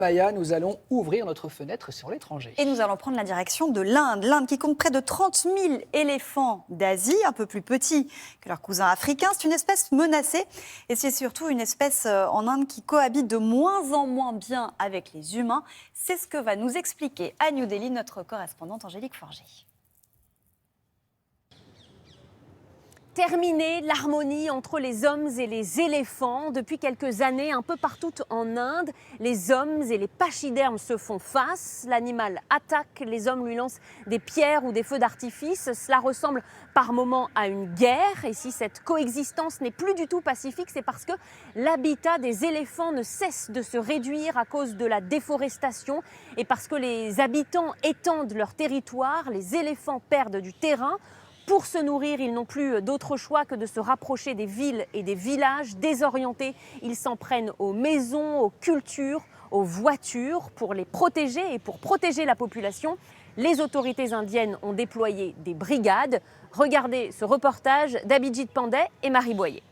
Paya, nous allons ouvrir notre fenêtre sur l'étranger. Et nous allons prendre la direction de l'Inde. L'Inde qui compte près de 30 000 éléphants d'Asie, un peu plus petits que leurs cousins africains. C'est une espèce menacée et c'est surtout une espèce en Inde qui cohabite de moins en moins bien avec les humains. C'est ce que va nous expliquer à New Delhi notre correspondante Angélique Forger. Terminer l'harmonie entre les hommes et les éléphants. Depuis quelques années, un peu partout en Inde, les hommes et les pachydermes se font face. L'animal attaque, les hommes lui lancent des pierres ou des feux d'artifice. Cela ressemble par moments à une guerre. Et si cette coexistence n'est plus du tout pacifique, c'est parce que l'habitat des éléphants ne cesse de se réduire à cause de la déforestation et parce que les habitants étendent leur territoire, les éléphants perdent du terrain. Pour se nourrir, ils n'ont plus d'autre choix que de se rapprocher des villes et des villages. Désorientés, ils s'en prennent aux maisons, aux cultures, aux voitures. Pour les protéger et pour protéger la population, les autorités indiennes ont déployé des brigades. Regardez ce reportage d'Abhijit Pandey et Marie Boyer.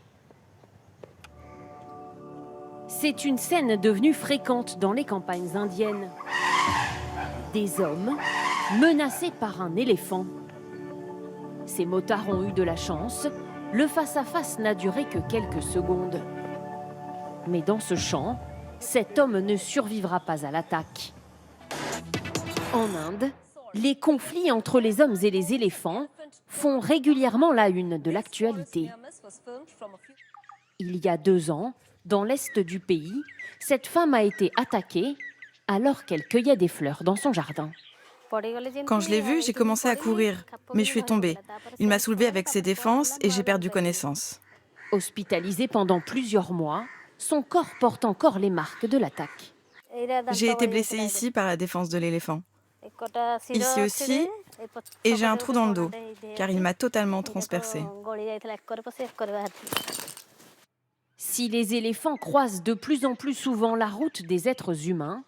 C'est une scène devenue fréquente dans les campagnes indiennes. Des hommes menacés par un éléphant. Ces motards ont eu de la chance. Le face-à-face n'a duré que quelques secondes. Mais dans ce champ, cet homme ne survivra pas à l'attaque. En Inde, les conflits entre les hommes et les éléphants font régulièrement la une de l'actualité. Il y a 2 ans, dans l'est du pays, cette femme a été attaquée alors qu'elle cueillait des fleurs dans son jardin. Quand je l'ai vu, j'ai commencé à courir, mais je suis tombée. Il m'a soulevée avec ses défenses et j'ai perdu connaissance. Hospitalisé pendant plusieurs mois, son corps porte encore les marques de l'attaque. J'ai été blessée ici par la défense de l'éléphant. Ici aussi, et j'ai un trou dans le dos, car il m'a totalement transpercée. Si les éléphants croisent de plus en plus souvent la route des êtres humains,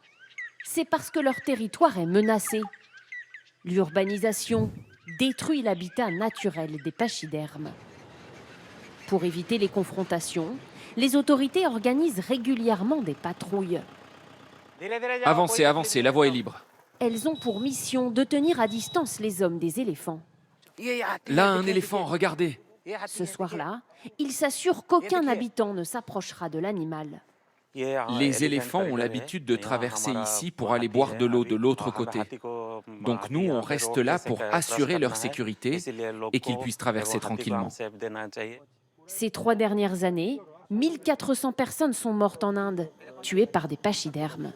c'est parce que leur territoire est menacé. L'urbanisation détruit l'habitat naturel des pachydermes. Pour éviter les confrontations, les autorités organisent régulièrement des patrouilles. Avancez, avancez, la voie est libre. Elles ont pour mission de tenir à distance les hommes des éléphants. Là, un éléphant, regardez. Ce soir-là, ils s'assurent qu'aucun habitant ne s'approchera de l'animal. Les éléphants ont l'habitude de traverser ici pour aller boire de l'eau de l'autre côté. Donc nous, on reste là pour assurer leur sécurité et qu'ils puissent traverser tranquillement. Ces 3 dernières années, 1400 personnes sont mortes en Inde, tuées par des pachydermes.